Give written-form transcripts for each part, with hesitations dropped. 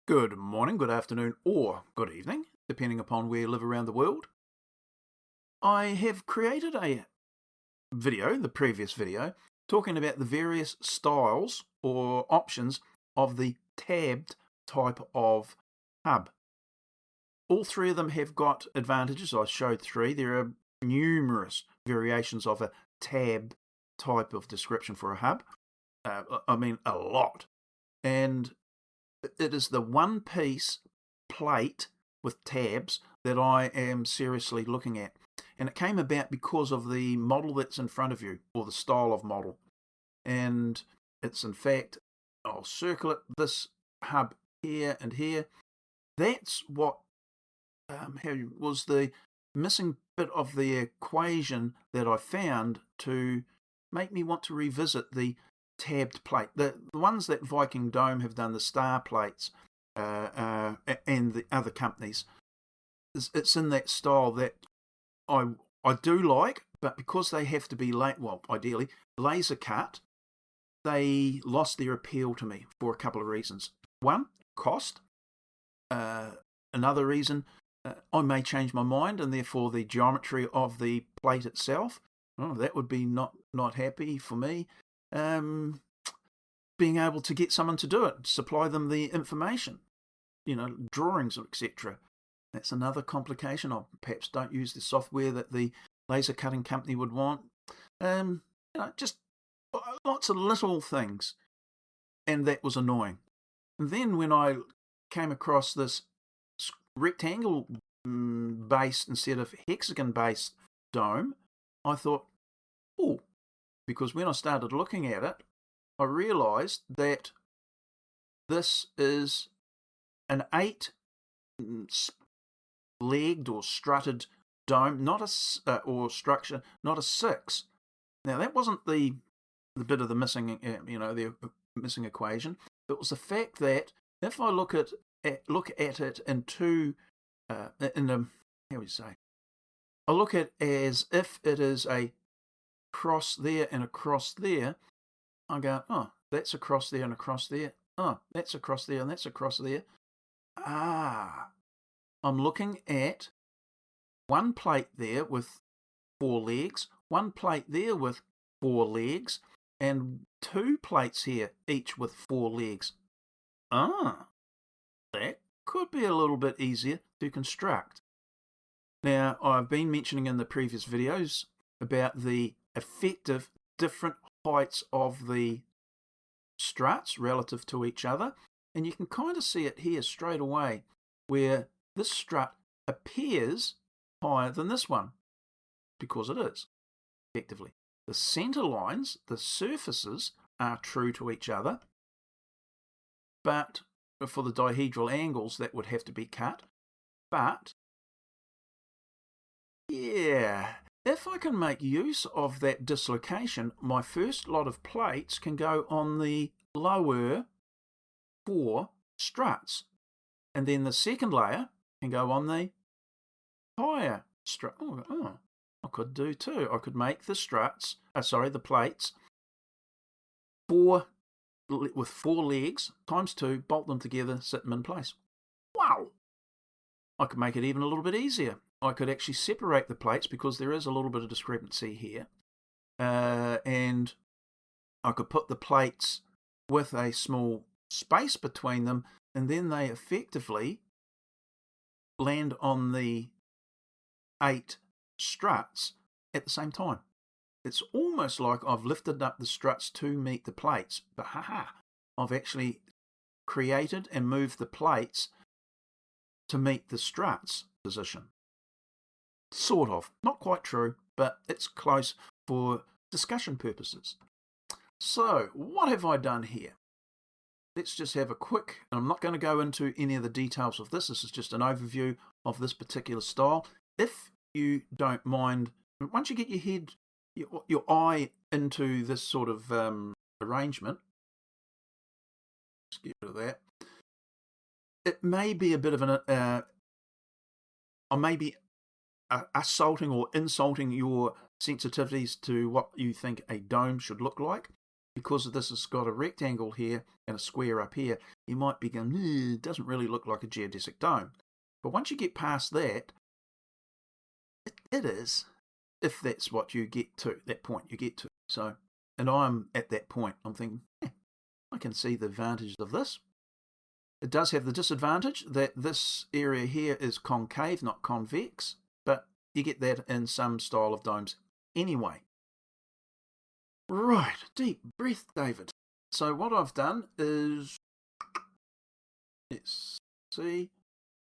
Good morning, good afternoon, or good evening, depending upon where you live around the world. I have created a video, the previous video, talking about the various styles or options of the tabbed type of hub. All three of them have got advantages. I showed three. There are numerous variations of a tab type of description for a hub. I mean, a lot. And it is the one piece plate with tabs that I am seriously looking at. And it came about because of the model that's in front of you, or the style of model. And it's in fact, I'll circle it, this hub here and here. That's what was the missing bit of the equation that I found to make me want to revisit the tabbed plate. The ones that Viking Dome have done, the star plates, and the other companies, it's in that style that I do like, but because they have to be ideally laser cut, they lost their appeal to me for a couple of reasons. One, cost. Another reason, I may change my mind, and therefore the geometry of the plate itself, that would be not happy for me. Being able to get someone to do it, supply them the information, drawings, etc. That's another complication. Or perhaps don't use the software that the laser cutting company would want. Just lots of little things, and that was annoying. And then when I came across this rectangle based instead of hexagon based dome, I thought, because when I started looking at it, I realised that this is an 8-legged or strutted dome, or structure, not a 6. Now that wasn't the bit of the missing, the missing equation. It was the fact that if I look at it in two, how would you say? I look at it as if it is a cross there and a cross there. I go, that's a cross there and a cross there. That's a cross there and that's a cross there. I'm looking at one plate there with 4 legs, one plate there with 4 legs, and 2 plates here, each with 4 legs. That could be a little bit easier to construct. Now, I've been mentioning in the previous videos about the effective different heights of the struts relative to each other, and you can kind of see it here straight away where this strut appears higher than this one, because it is, effectively. The center lines, the surfaces, are true to each other, but for the dihedral angles that would have to be cut. But yeah, if I can make use of that dislocation, my first lot of plates can go on the lower 4 struts, and then the second layer can go on the higher strut. I could do too. I could make the plates 4 with 4 legs times 2, bolt them together, sit them in place. Wow! I could make it even a little bit easier. I could actually separate the plates because there is a little bit of discrepancy here. And I could put the plates with a small space between them, and then they effectively land on the 8 struts at the same time. It's almost like I've lifted up the struts to meet the plates, but I've actually created and moved the plates to meet the struts position. Sort of. Not quite true, but it's close for discussion purposes. So, what have I done here? Let's just have a quick, and I'm not going to go into any of the details of this. This is just an overview of this particular style. If you don't mind, once you get your eye into this sort of arrangement, let's get rid of that. It may be a bit of I may be assaulting or insulting your sensitivities to what you think a dome should look like. because this has got a rectangle here and a square up here, you might be going, it doesn't really look like a geodesic dome. But once you get past that, it is, if that's what you get to, that point you get to. So, and I'm at that point, I'm thinking, I can see the advantages of this. It does have the disadvantage that this area here is concave, not convex, but you get that in some style of domes anyway. Right, deep breath, David. So what I've done is, let's see,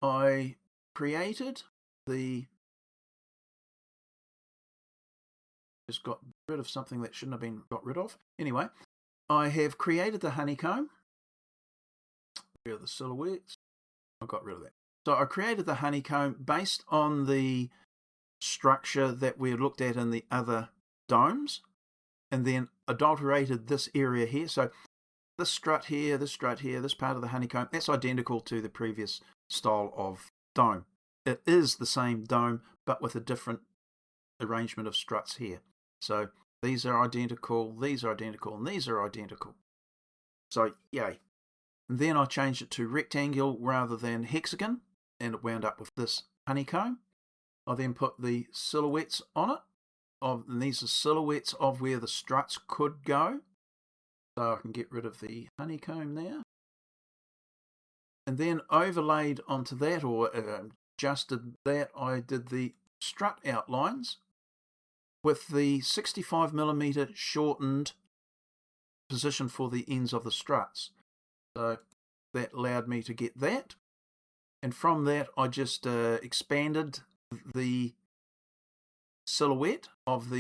I created the, just got rid of something that shouldn't have been got rid of. Anyway, I have created the honeycomb. Where are the silhouettes? I got rid of that. So I created the honeycomb based on the structure that we looked at in the other domes, and then adulterated this area here. So this strut here, this strut here, this part of the honeycomb, that's identical to the previous style of dome. It is the same dome, but with a different arrangement of struts here. So these are identical, these are identical, and these are identical. So yay. And then I changed it to rectangle rather than hexagon, and it wound up with this honeycomb. I then put the silhouettes on it, and these are silhouettes of where the struts could go. So I can get rid of the honeycomb there. And then overlaid onto that, or adjusted that, I did the strut outlines with the 65mm shortened position for the ends of the struts. So that allowed me to get that. And from that, I just expanded the silhouette of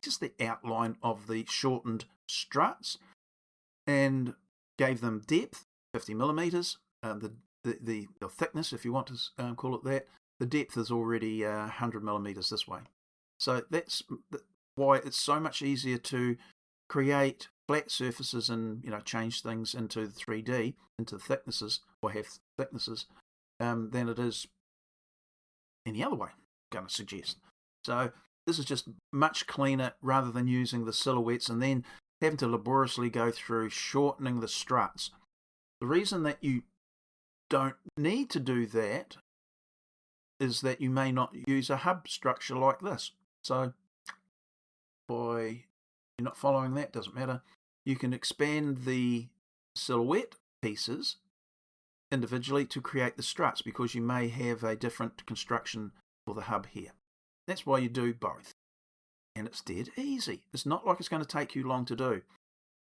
just the outline of the shortened struts, and gave them depth, 50mm. The thickness, if you want to call it that, the depth is already 100mm this way. So that's why it's so much easier to create flat surfaces and change things into 3D, into thicknesses, or have thicknesses, than it is any other way, I'm going to suggest. So this is just much cleaner rather than using the silhouettes and then having to laboriously go through shortening the struts. The reason that you don't need to do that is that you may not use a hub structure like this. So by you're not following that, doesn't matter. You can expand the silhouette pieces individually to create the struts, because you may have a different construction for the hub here. That's why you do both. And it's dead easy. It's not like it's going to take you long to do.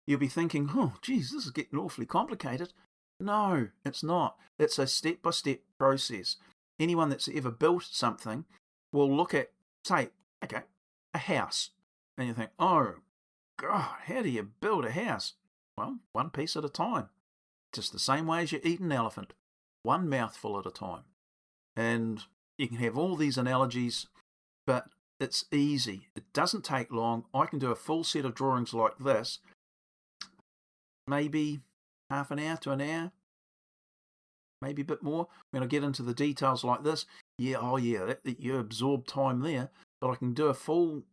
You'll be thinking, oh, geez, this is getting awfully complicated. No, it's not. It's a step-by-step process. Anyone that's ever built something will look at, say, okay, a house. And you think, oh, God, how do you build a house? Well, one piece at a time. Just the same way as you eat an elephant. One mouthful at a time. And you can have all these analogies, but it's easy. It doesn't take long. I can do a full set of drawings like this, maybe half an hour to an hour, maybe a bit more. When I get into the details like this, you absorb time there, but I can do a full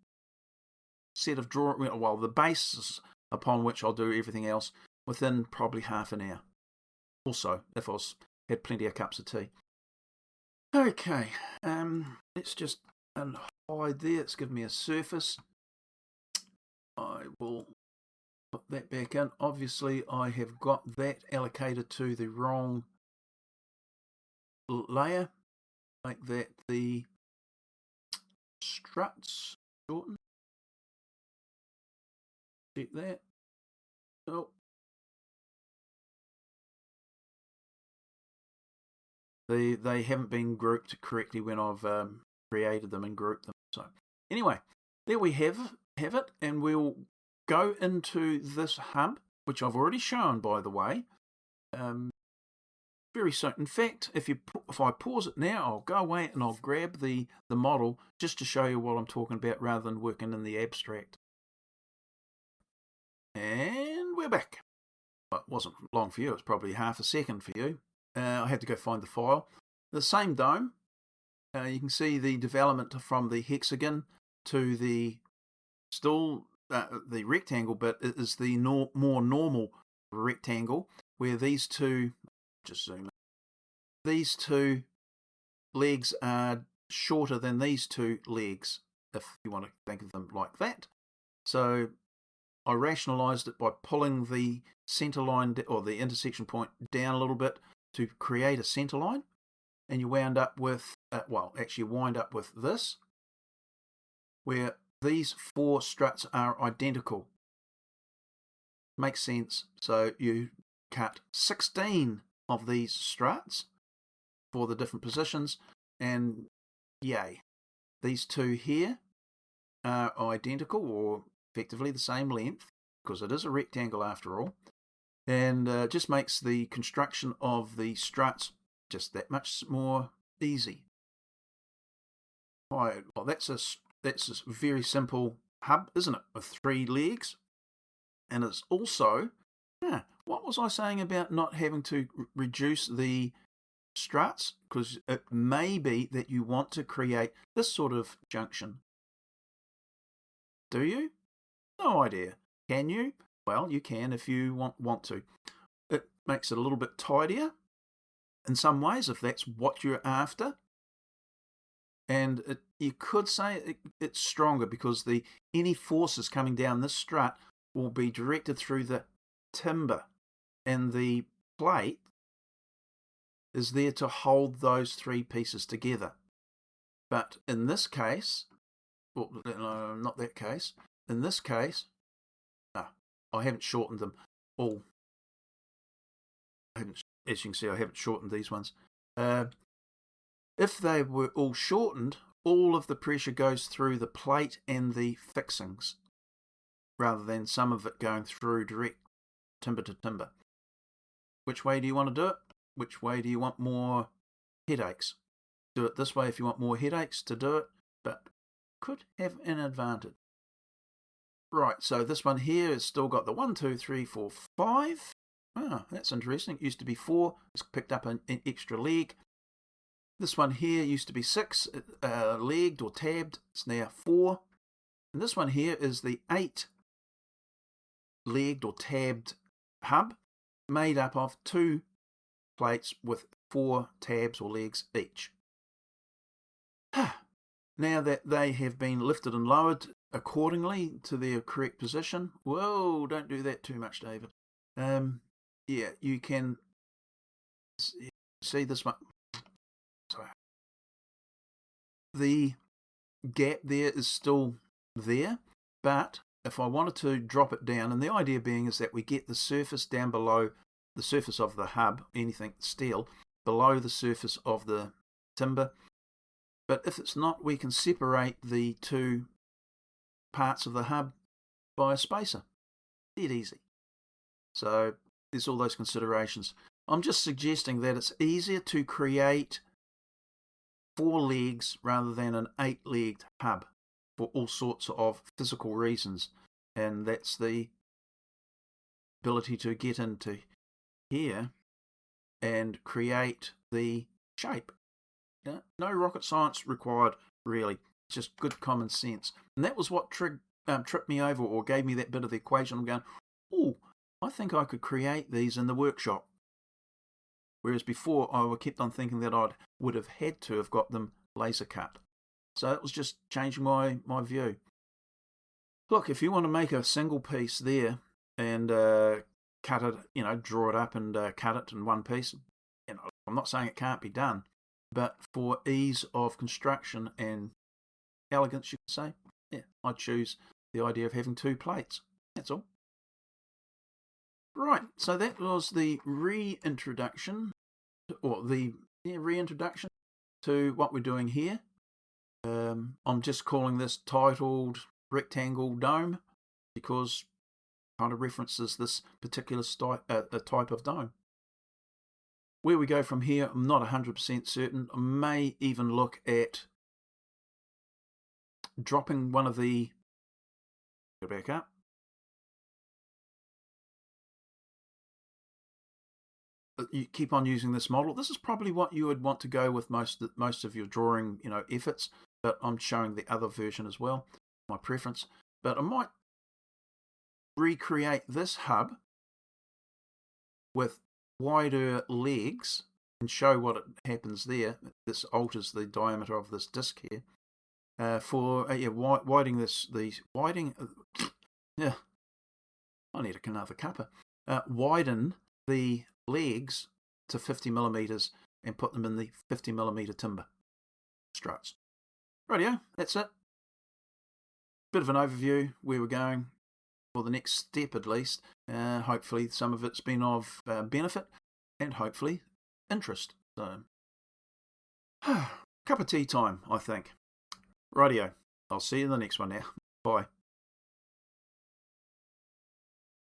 set of drawings, well, the basis upon which I'll do everything else within probably half an hour. Also, if I had plenty of cups of tea. Okay, let's just hide there. It's given me a surface. I will put that back in. Obviously, I have got that allocated to the wrong layer. Make that the struts shorten. Check that. Oh. They haven't been grouped correctly when I've created them and grouped them. So anyway, there we have it, and we'll go into this hub, which I've already shown, by the way, very soon. In fact, if I pause it now, I'll go away and I'll grab the model just to show you what I'm talking about rather than working in the abstract. And we're back. Well, it wasn't long for you. It was probably half a second for you. I had to go find the file. The same dome. You can see the development from the hexagon to the still the rectangle bit is the more normal rectangle, where these two, just zoom in, these two legs are shorter than these two legs, if you want to think of them like that. So I rationalised it by pulling the centre line or the intersection point down a little bit to create a centre line, and you wound up with, wind up with this, where these 4 struts are identical. Makes sense. So you cut 16 of these struts for the different positions, and yay, these 2 here are identical, or effectively the same length, because it is a rectangle after all, and just makes the construction of the struts just that much more easy. Well, that's a very simple hub, isn't it, with 3 legs? And it's also, what was I saying about not having to reduce the struts? Because it may be that you want to create this sort of junction. Do you? No idea. Can you? Well, you can if you want to. It makes it a little bit tidier in some ways, if that's what you're after. And you could say it's stronger, because any forces coming down this strut will be directed through the timber, and the plate is there to hold those 3 pieces together. But in this case, well, no, not that case. In this case, I haven't shortened them all. As you can see, I haven't shortened these ones. If they were all shortened, all of the pressure goes through the plate and the fixings, rather than some of it going through direct timber to timber. Which way do you want to do it? Which way do you want more headaches? Do it this way if you want more headaches to do it, but could have an advantage. Right, so this one here has still got the 1, 2, 3, 4, 5. That's interesting. It used to be 4. It's picked up an extra leg. This one here used to be 6 legged or tabbed. It's now 4. And this one here is the 8 legged or tabbed hub, made up of 2 plates with 4 tabs or legs each. Now that they have been lifted and lowered accordingly to their correct position, whoa, don't do that too much, David. Yeah, you can see this one. Sorry. The gap there is still there, but if I wanted to drop it down, and the idea being is that we get the surface down below the surface of the hub, anything steel, below the surface of the timber. But if it's not, we can separate the 2 parts of the hub by a spacer. Dead easy. So there's all those considerations. I'm just suggesting that it's easier to create 4 legs rather than an 8-legged hub for all sorts of physical reasons, and that's the ability to get into here and create the shape. No rocket science required, really. It's just good common sense. And that was what tripped me over, or gave me that bit of the equation. I'm going, I think I could create these in the workshop. Whereas before, I kept on thinking that I would have had to have got them laser cut. So it was just changing my view. Look, if you want to make a single piece there and cut it, draw it up and cut it in one piece, I'm not saying it can't be done, but for ease of construction and elegance, you could say, I choose the idea of having 2 plates. That's all. Right, so that was the reintroduction to what we're doing here. I'm just calling this titled Rectangle Dome because it kind of references this particular type of dome. Where we go from here, I'm not 100% certain. I may even look at dropping one of the... Go back up. You keep on using this model. This is probably what you would want to go with most of your drawing, efforts. But I'm showing the other version as well, my preference. But I might recreate this hub with wider legs and show what happens there. This alters the diameter of this disc here. Widening this, yeah, I need another cuppa. Widen the legs to 50 millimeters and put them in the 50 millimeter timber struts. Rightio, that's it. Bit of an overview where we're going for the next step at least. Hopefully some of it's been of benefit and hopefully interest. So, cup of tea time, I think. Rightio, I'll see you in the next one now. Bye.